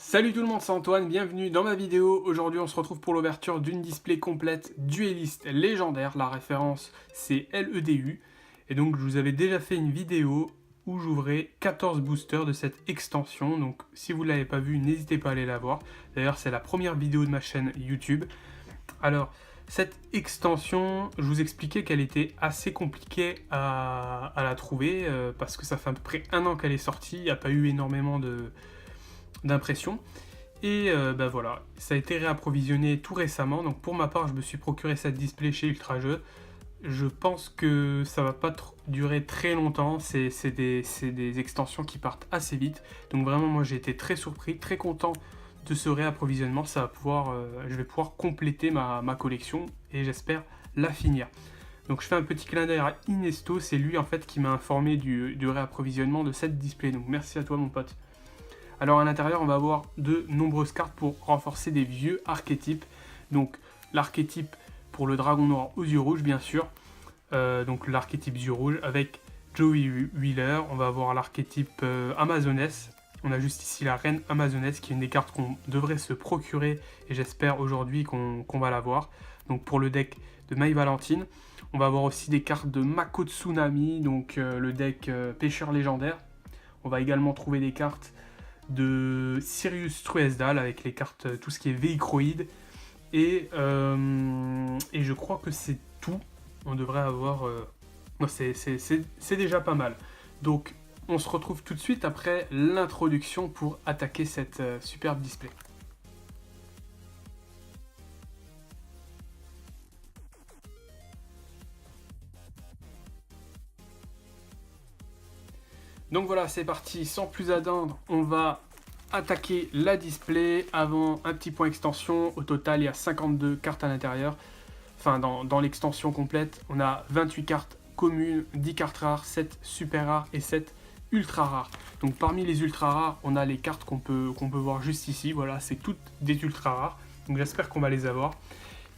Salut tout le monde, c'est Antoine, bienvenue dans ma vidéo. Aujourd'hui on se retrouve pour l'ouverture d'une display complète dueliste légendaire. La référence c'est LEDU. Et donc je vous avais déjà fait une vidéo où j'ouvrais 14 boosters de cette extension. Donc si vous ne l'avez pas vue, n'hésitez pas à aller la voir. D'ailleurs c'est la première vidéo de ma chaîne YouTube. Alors cette extension, je vous expliquais qu'elle était assez compliquée à la trouver parce que ça fait à peu près un an qu'elle est sortie. Il n'y a pas eu énormément d'impression. Et voilà, ça a été réapprovisionné tout récemment. Donc pour ma part, je me suis procuré cette display chez Ultrajeux. Je pense que ça va pas durer très longtemps. C'est des extensions qui partent assez vite. Donc vraiment, moi j'ai été très surpris, très content de ce réapprovisionnement. Ça va pouvoir, je vais pouvoir compléter ma collection et j'espère la finir. Donc je fais un petit clin d'œil à Inesto. C'est lui en fait qui m'a informé du réapprovisionnement de cette display. Donc merci à toi mon pote. Alors à l'intérieur, on va avoir de nombreuses cartes pour renforcer des vieux archétypes. Donc l'archétype pour le dragon noir aux yeux rouges, bien sûr. Donc l'archétype yeux rouges avec Joey Wheeler. On va avoir l'archétype Amazoness. On a juste ici la reine Amazoness qui est une des cartes qu'on devrait se procurer. Et j'espère aujourd'hui qu'on va l'avoir. Donc pour le deck de Mai Valentine. On va avoir aussi des cartes de Mako Tsunami. Donc le deck pêcheur légendaire. On va également trouver des cartes de Sirius Truesdal avec les cartes, tout ce qui est véhicroïde. Et je crois que c'est tout. On devrait avoir... c'est déjà pas mal. Donc on se retrouve tout de suite après l'introduction pour attaquer cette superbe display. Donc voilà, c'est parti, sans plus attendre, on va attaquer la display. Avant, un petit point extension. Au total, il y a 52 cartes à l'intérieur. Enfin, dans l'extension complète, on a 28 cartes communes, 10 cartes rares, 7 super rares et 7 ultra rares. Donc parmi les ultra rares, on a les cartes qu'on peut voir juste ici. Voilà, c'est toutes des ultra rares. Donc j'espère qu'on va les avoir.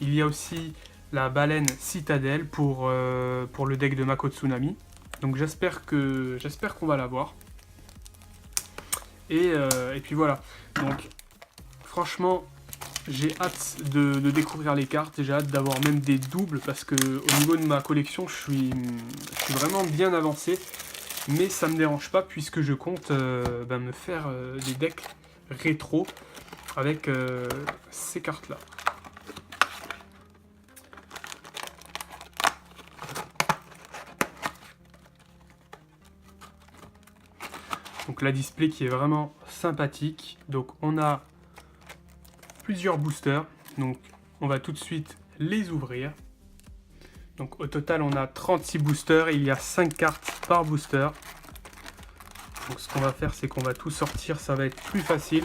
Il y a aussi la baleine citadelle pour le deck de Mako Tsunami. Donc j'espère qu'on va l'avoir. Et puis voilà. Donc franchement, j'ai hâte de découvrir les cartes. J'ai hâte d'avoir même des doubles parce que au niveau de ma collection, je suis vraiment bien avancé. Mais ça me dérange pas puisque je compte me faire des decks rétro avec ces cartes-là. Donc la display qui est vraiment sympathique. Donc on a plusieurs boosters. Donc on va tout de suite les ouvrir. Donc au total on a 36 boosters et il y a 5 cartes par booster. Donc ce qu'on va faire c'est qu'on va tout sortir, ça va être plus facile.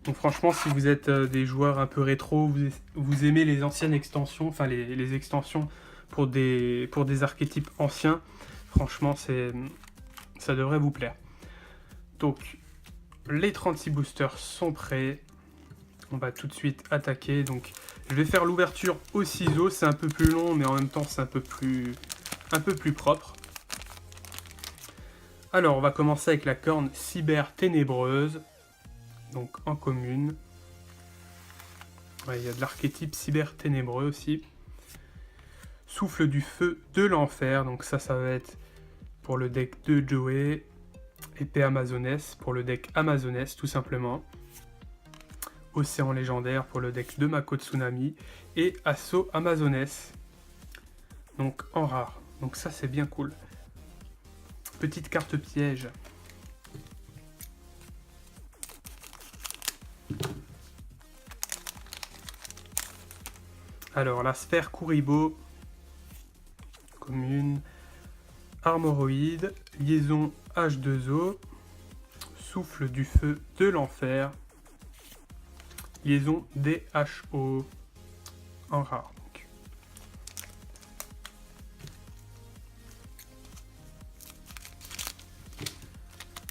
Donc franchement si vous êtes des joueurs un peu rétro, vous aimez les anciennes extensions, enfin les extensions pour des archétypes anciens, franchement, ça devrait vous plaire. Donc, les 36 boosters sont prêts. On va tout de suite attaquer. Donc, je vais faire l'ouverture au ciseau. C'est un peu plus long, mais en même temps, c'est un peu plus propre. Alors, on va commencer avec la corne cyber ténébreuse. Donc, en commune. Ouais, il y a de l'archétype cyber ténébreux aussi. Souffle du feu de l'enfer. Donc, ça va être pour le deck de Joey, épée Amazoness pour le deck Amazoness tout simplement, Océan légendaire pour le deck de Mako Tsunami et Assaut Amazoness, donc en rare. Donc ça c'est bien cool. Petite carte piège. Alors la sphère Kuribo, commune. Armoroïde, liaison H2O, souffle du feu de l'enfer, liaison DHO en rare.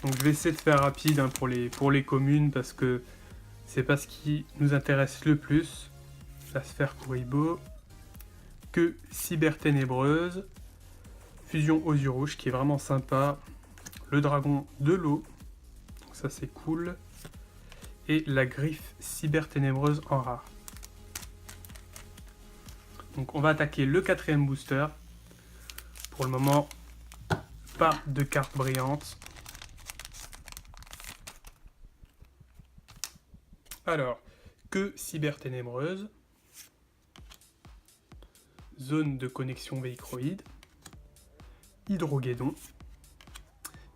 Donc je vais essayer de faire rapide pour les communes parce que c'est pas ce qui nous intéresse le plus. La sphère Kuribo, que cyber ténébreuse. Fusion aux yeux rouges qui est vraiment sympa. le dragon de l'eau, ça c'est cool, et la griffe cyberténébreuse en rare. Donc on va attaquer le 4e booster. Pour le moment, pas de carte brillante. Alors, que cyberténébreuse, zone de connexion véhicroïde, hydroguédon,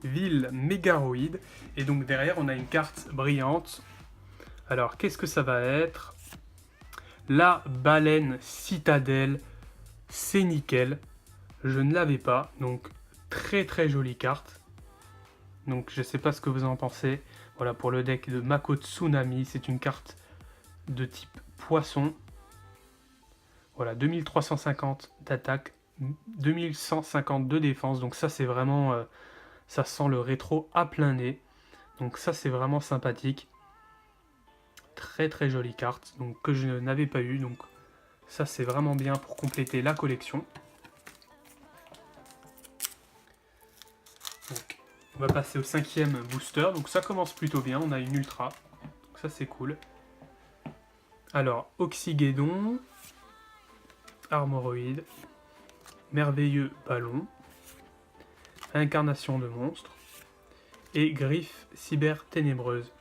ville mégaroïde, et donc derrière on a une carte brillante. Alors qu'est-ce que ça va être? La baleine citadelle, c'est nickel. Je ne l'avais pas, donc très très jolie carte. Donc je sais pas ce que vous en pensez. Voilà pour le deck de Mako Tsunami, c'est une carte de type poisson. Voilà, 2350 d'attaque, 2150 de défense, donc ça c'est vraiment, ça sent le rétro à plein nez. Donc ça c'est vraiment sympathique. Très très jolie carte, donc que je n'avais pas eu, donc ça c'est vraiment bien pour compléter la collection. Donc, on va passer au 5e booster, donc ça commence plutôt bien, on a une ultra, donc ça c'est cool. Alors, Oxygédon, Armoroïde, Merveilleux Ballon, Incarnation de monstre et Griffe cyberténébreuse.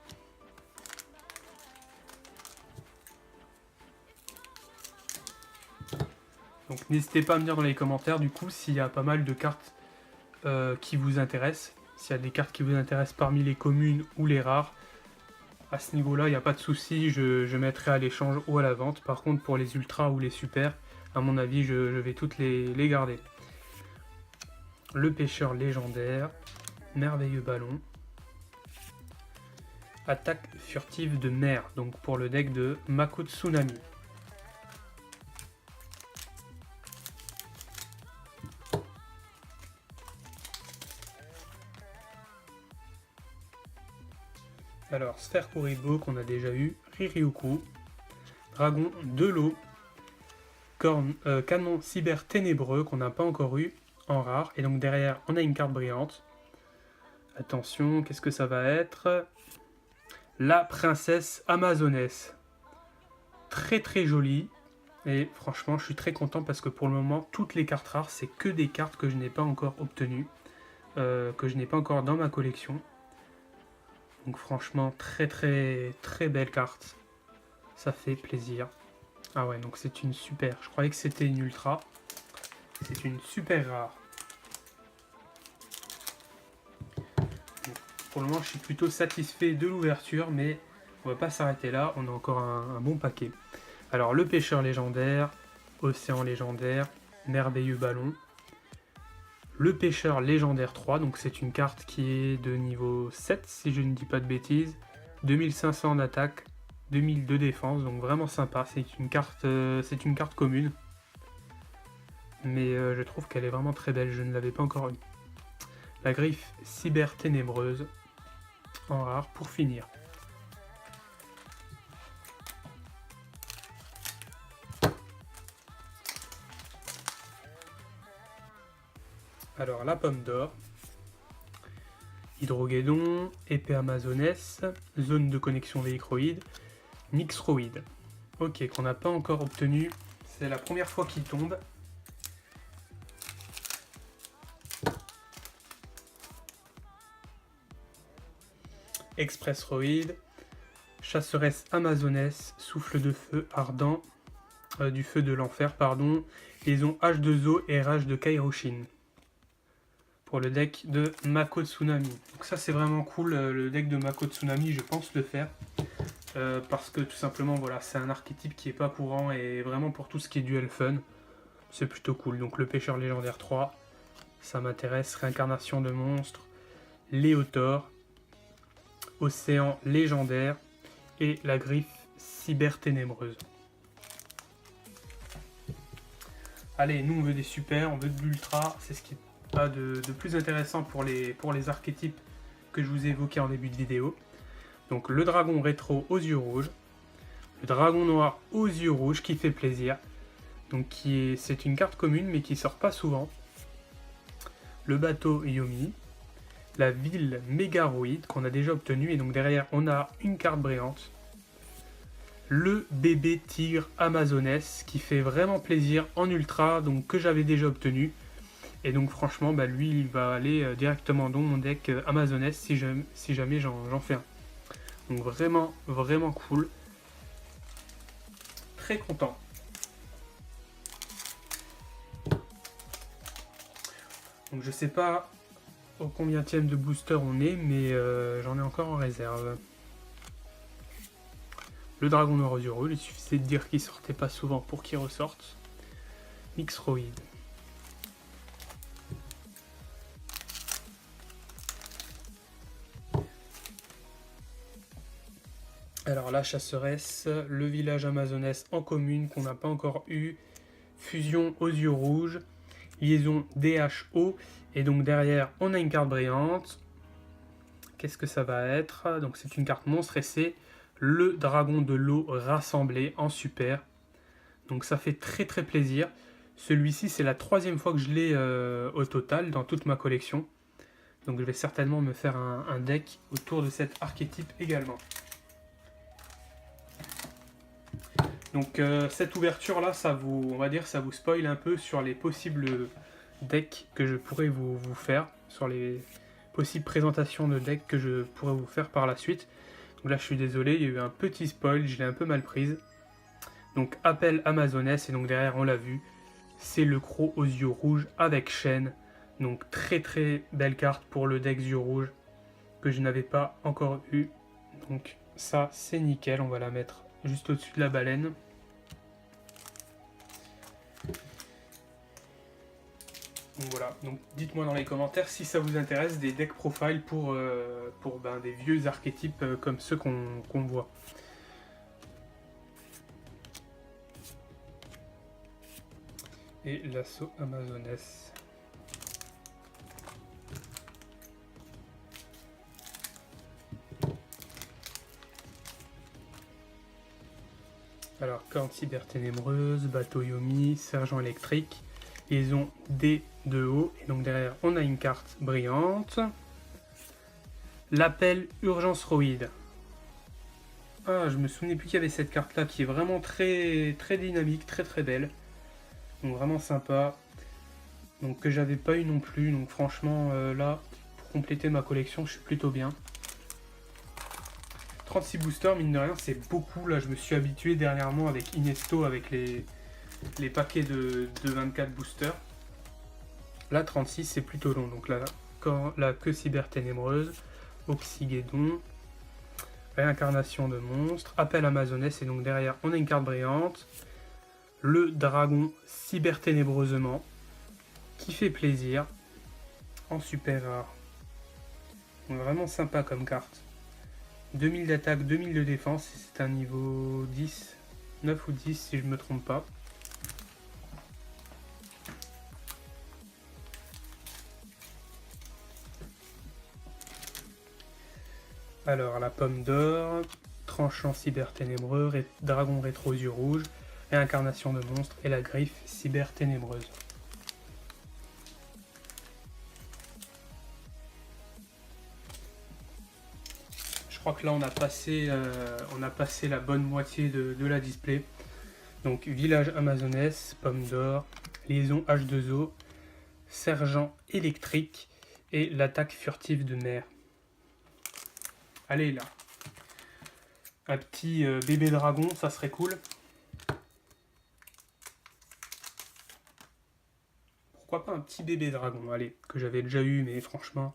Donc n'hésitez pas à me dire dans les commentaires du coup s'il y a pas mal de cartes qui vous intéressent. S'il y a des cartes qui vous intéressent parmi les communes ou les rares. À ce niveau-là, il n'y a pas de souci, je mettrai à l'échange ou à la vente. Par contre, pour les ultras ou les super, à mon avis, je vais toutes les garder. Le pêcheur légendaire, merveilleux ballon. Attaque furtive de mer, donc pour le deck de Mako Tsunami. Alors, Sphère Kuribo qu'on a déjà eu, Riryuku, Dragon de l'eau, Canon cyber ténébreux qu'on n'a pas encore eu en rare. Et donc derrière, on a une carte brillante. Attention, qu'est-ce que ça va être? La princesse amazonesse. Très très jolie. Et franchement, je suis très content parce que pour le moment, toutes les cartes rares, c'est que des cartes que je n'ai pas encore obtenues. Que je n'ai pas encore dans ma collection. Donc franchement, très très très belle carte. Ça fait plaisir. Ah ouais, donc c'est une super. Je croyais que c'était une ultra. C'est une super rare. Donc, pour le moment, je suis plutôt satisfait de l'ouverture, mais on va pas s'arrêter là. On a encore un bon paquet. Alors, le pêcheur légendaire, océan légendaire, merveilleux ballon. Le pêcheur légendaire 3, donc c'est une carte qui est de niveau 7, si je ne dis pas de bêtises. 2500 d'attaque, 2000 de défense, donc vraiment sympa. C'est une carte commune. Mais je trouve qu'elle est vraiment très belle, je ne l'avais pas encore eu. La griffe cyber ténébreuse, en rare, pour finir. Alors, la pomme d'or, hydroguédon, épée amazonesse, zone de connexion véhicroïde, nixroïde. Ok, qu'on n'a pas encore obtenu, c'est la première fois qu'il tombe. Expressroïde, chasseresse amazonesse, souffle de feu ardent, du feu de l'enfer, pardon, liaison H2O et rage de Kairoshin. Pour le deck de Mako Tsunami. Donc ça c'est vraiment cool, le deck de Mako Tsunami, je pense le faire. Parce que tout simplement, voilà, c'est un archétype qui est pas courant et vraiment pour tout ce qui est duel fun, c'est plutôt cool. Donc le pêcheur légendaire 3, ça m'intéresse. Réincarnation de monstre, Léotor, océan légendaire et la griffe cyber ténébreuse. Allez, nous on veut des super, on veut de l'ultra, c'est ce qui pas de plus intéressant pour les archétypes que je vous ai évoqués en début de vidéo. Donc le dragon rétro aux yeux rouges, le dragon noir aux yeux rouges qui fait plaisir, donc c'est une carte commune mais qui sort pas souvent. Le bateau Yomi, la ville Mégaroïde qu'on a déjà obtenue. Et donc derrière, on a une carte brillante. Le bébé tigre Amazoness qui fait vraiment plaisir en ultra, donc que j'avais déjà obtenu. Et donc franchement, bah, lui, il va aller directement dans mon deck Amazoness si jamais j'en fais un. Donc vraiment, vraiment cool. Très content. Donc je sais pas au combienième de booster on est, mais j'en ai encore en réserve. Le dragon noir aux yeux rouges, il suffisait de dire qu'il sortait pas souvent pour qu'il ressorte. Mixroid. Alors la chasseresse, le village amazonesse en commune qu'on n'a pas encore eu, fusion aux yeux rouges, liaison DHO, et donc derrière on a une carte brillante. Qu'est-ce que ça va être? Donc c'est une carte monstre et c'est le dragon de l'eau rassemblé en super. Donc ça fait très très plaisir. Celui-ci c'est la 3e fois que je l'ai au total dans toute ma collection. Donc je vais certainement me faire un deck autour de cet archétype également. Donc cette ouverture là, on va dire, ça vous spoil un peu sur les possibles decks que je pourrais vous faire, sur les possibles présentations de decks que je pourrais vous faire par la suite. Donc là je suis désolé, il y a eu un petit spoil, je l'ai un peu mal prise. Donc appel Amazoness, et donc derrière on l'a vu, c'est le croc aux yeux rouges avec chaîne. Donc très très belle carte pour le deck yeux rouges que je n'avais pas encore eu. Donc ça c'est nickel, on va la mettre juste au-dessus de la baleine. Donc voilà, donc dites-moi dans les commentaires si ça vous intéresse des deck profile pour des vieux archétypes comme ceux qu'on voit. Et l'assaut Amazoness. Alors, Corne Cyber Ténébreuse, Bateau Yomi, Sergent Électrique, liaison D de haut, et donc derrière on a une carte brillante. L'appel Urgence Roïde. Ah, je me souvenais plus qu'il y avait cette carte là qui est vraiment très très dynamique, très très belle. Donc vraiment sympa. Donc que j'avais pas eu non plus, donc franchement là, pour compléter ma collection, je suis plutôt bien. 36 boosters, mine de rien, c'est beaucoup. Là, je me suis habitué dernièrement avec Inesto, avec les paquets de 24 boosters. Là, 36, c'est plutôt long. Donc là, la queue cyber ténébreuse, Oxygédon, réincarnation de monstre, appel Amazoness, et donc derrière, on a une carte brillante. Le dragon cyber ténébreusement, qui fait plaisir, en super rare. Donc, vraiment sympa comme carte. 2000 d'attaque, 2000 de défense, c'est un niveau 10, 9 ou 10 si je ne me trompe pas. Alors la pomme d'or, tranchant cyber ténébreux, dragon rétro yeux rouges, réincarnation de monstre et la griffe cyber ténébreuse. Je crois que là on a passé la bonne moitié de la display. Donc village amazonesse, pomme d'or, liaison H2O, sergent électrique et l'attaque furtive de mer. Allez là. Un petit bébé dragon, ça serait cool. Pourquoi pas un petit bébé dragon, allez, que j'avais déjà eu, mais franchement,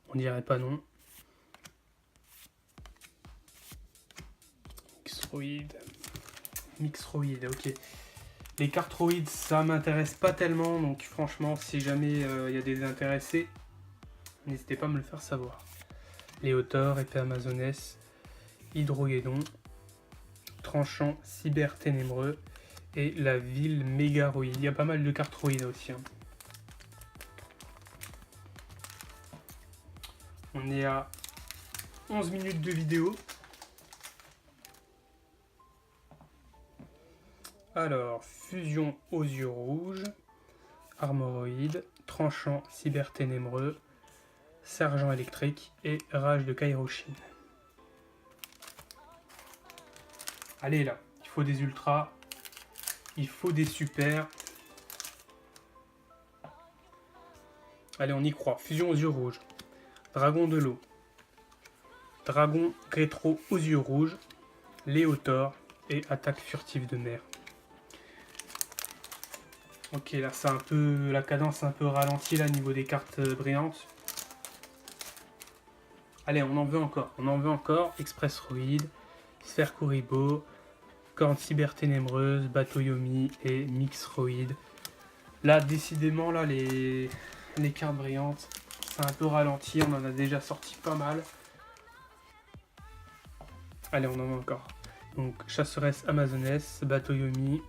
on dirait pas non. Mixroid, ok. Les cartroïdes, ça m'intéresse pas tellement, donc franchement, si jamais il y a des intéressés, n'hésitez pas à me le faire savoir. Léotor, épée amazonesse, Hydrogédon, tranchant cyber ténébreux et la ville Mégaroïde. Il y a pas mal de cartroïdes aussi. Hein. On est à 11 minutes de vidéo. Alors, fusion aux yeux rouges, armoroïde, tranchant cyber ténébreux, Sergent électrique et Rage de Kairoshin. Allez là, il faut des ultras, il faut des super. Allez, on y croit. Fusion aux yeux rouges. Dragon de l'eau. Dragon rétro aux yeux rouges. Léotor et attaque furtive de mer. Ok, là c'est un peu la cadence un peu ralentie là niveau des cartes brillantes. Allez, on en veut encore. Express Roid, Sphère Kuribo, Corne Cyber Ténébreuse, Bateau Yomi et Mix Roid. Là, décidément, là les cartes brillantes, c'est un peu ralenti. On en a déjà sorti pas mal. Allez, on en veut encore. Donc, Chasseresse Amazoness, Bateau Yomi,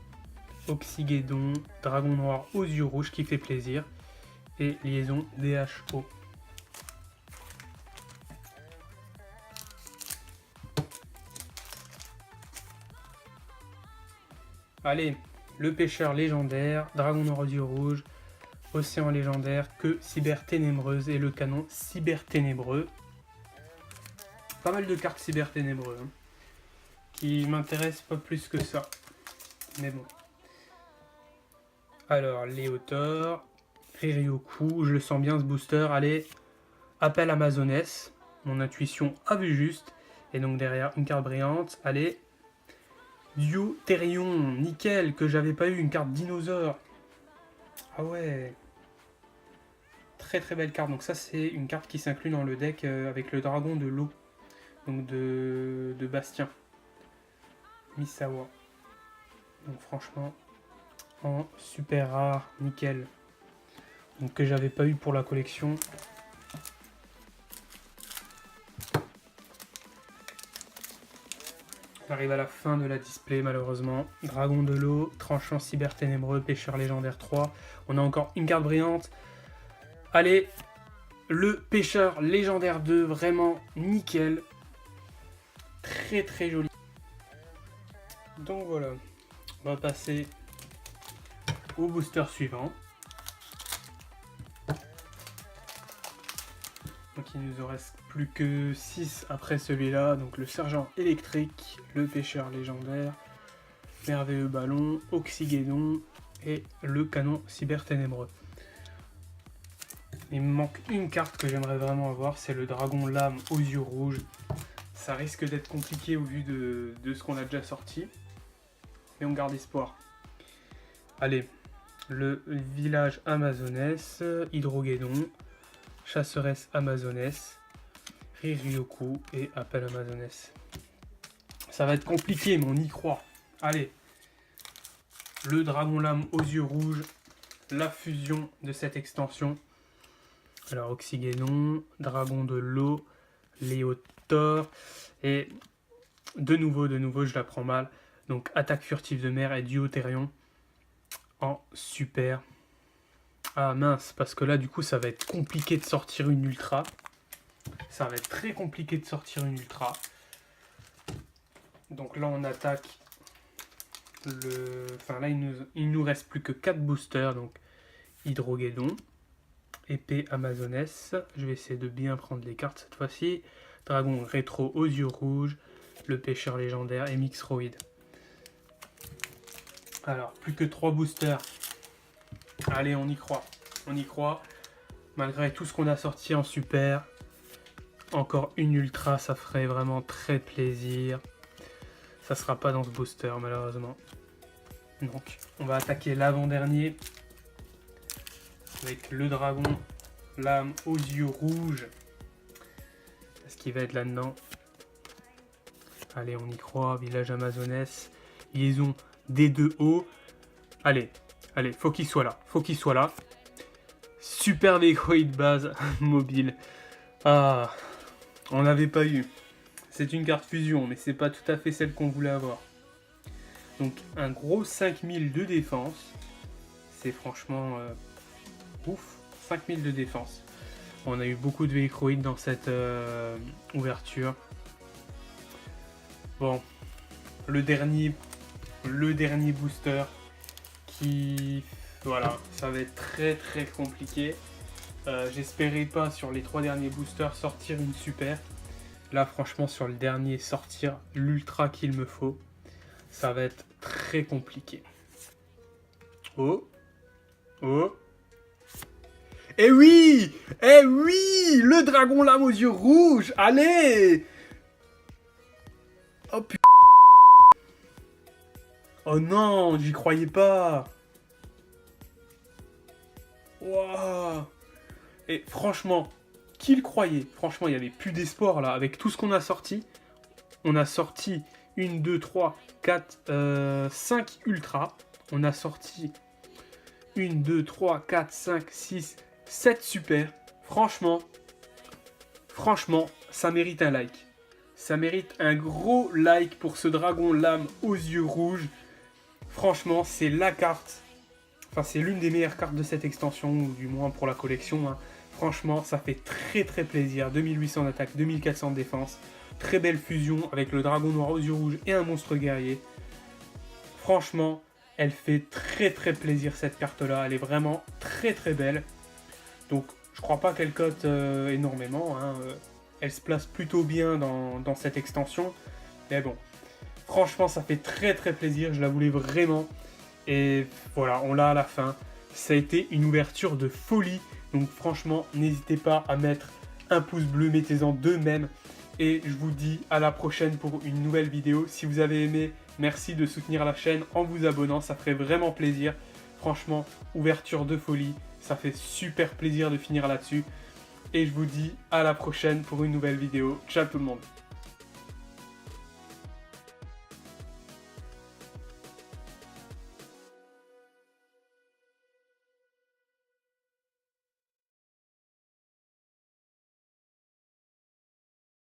Oxygédon, Dragon Noir aux yeux rouges qui fait plaisir. Et Liaison DHO. Allez, le pêcheur légendaire, Dragon Noir aux yeux rouges, Océan légendaire, que Cyber Ténébreuse et le canon Cyber Ténébreux. Pas mal de cartes Cyber Ténébreux, hein, qui m'intéressent pas plus que ça. Mais bon. Alors, Léotor, Riryoku, je le sens bien ce booster. Allez, Appel Amazoness, mon intuition a vu juste. Et donc derrière, une carte brillante. Allez, Deutérion, nickel, que j'avais pas eu, une carte dinosaure. Ah ouais. Très très belle carte. Donc ça, c'est une carte qui s'inclut dans le deck avec le dragon de l'eau. Donc de Bastien. Misawa. Donc franchement, en super rare, nickel. Donc que j'avais pas eu pour la collection. On arrive à la fin de la display malheureusement. Dragon de l'eau, tranchant cyber ténébreux, pêcheur légendaire 3. On a encore une carte brillante. Allez, le pêcheur légendaire 2, vraiment nickel. Très très joli. Donc voilà, on va passer au booster suivant. Donc il nous en reste plus que 6 après celui-là. Donc le sergent électrique, le pêcheur légendaire, merveilleux ballon, Oxygédon et le canon cyber ténébreux. Il me manque une carte que j'aimerais vraiment avoir, c'est le dragon lame aux yeux rouges. Ça risque d'être compliqué au vu de ce qu'on a déjà sorti. Mais on garde espoir. Allez, le village Amazoness, Hydrogédon, Chasseresse Amazoness, Riryoku et Appel Amazoness. Ça va être compliqué, mais on y croit. Allez, le dragon lame aux yeux rouges, la fusion de cette extension. Alors, Oxygénon, dragon de l'eau, Léotor, et de nouveau, je la prends mal. Donc, attaque furtive de mer et Deutérion en super. Ah mince, parce que là, du coup, ça va être compliqué de sortir une ultra. Ça va être très compliqué de sortir une ultra. Donc là, on attaque le... Enfin, là, il nous reste plus que 4 boosters. Donc, Hydrogédon, épée Amazoness. Je vais essayer de bien prendre les cartes cette fois-ci. Dragon rétro aux yeux rouges. Le pêcheur légendaire et Mixroid. Alors, plus que 3 boosters. Allez, on y croit. On y croit. Malgré tout ce qu'on a sorti en super. Encore une ultra, ça ferait vraiment très plaisir. Ça sera pas dans ce booster, malheureusement. Donc, on va attaquer l'avant-dernier. Avec le dragon, lame aux yeux rouges. Est-ce qu'il va être là-dedans? Allez, on y croit. Village Amazoness. Liaison D2O. Allez, allez, faut qu'il soit là. Faut qu'il soit là. Super véhicule de base mobile. Ah, on n'avait pas eu. C'est une carte fusion, mais c'est pas tout à fait celle qu'on voulait avoir. Donc, un gros 5000 de défense. C'est franchement ouf. 5000 de défense. On a eu beaucoup de véhicroïdes dans cette ouverture. Bon, le dernier booster qui... Voilà, ça va être très très compliqué. J'espérais pas sur les 3 derniers boosters sortir une super. Là franchement sur le dernier sortir l'ultra qu'il me faut. Ça va être très compliqué. Oh. Oh. Eh oui! Eh oui! Le dragon lame aux yeux rouges! Allez! Oh putain! Oh non, j'y croyais pas! Waouh! Et franchement, qui le croyait? Franchement, il n'y avait plus d'espoir là. Avec tout ce qu'on a sorti, on a sorti 1, 2, 3, 4, 5 ultras. On a sorti 1, 2, 3, 4, 5, 6, 7 super. Franchement, ça mérite un like. Ça mérite un gros like pour ce dragon lame aux yeux rouges. Franchement, c'est la carte. Enfin, c'est l'une des meilleures cartes de cette extension, ou du moins pour la collection. Hein. Franchement, ça fait très très plaisir. 2800 d'attaque, 2400 de défense. Très belle fusion avec le dragon noir aux yeux rouges et un monstre guerrier. Franchement, elle fait très très plaisir cette carte-là. Elle est vraiment très très belle. Donc, je crois pas qu'elle cote énormément. Hein. Elle se place plutôt bien dans cette extension. Mais bon, franchement, ça fait très très plaisir. Je la voulais vraiment. Et voilà, on l'a à la fin. Ça a été une ouverture de folie. Donc franchement, n'hésitez pas à mettre un pouce bleu. Mettez-en 2 même. Et je vous dis à la prochaine pour une nouvelle vidéo. Si vous avez aimé, merci de soutenir la chaîne en vous abonnant. Ça ferait vraiment plaisir. Franchement, ouverture de folie. Ça fait super plaisir de finir là-dessus. Et je vous dis à la prochaine pour une nouvelle vidéo. Ciao tout le monde.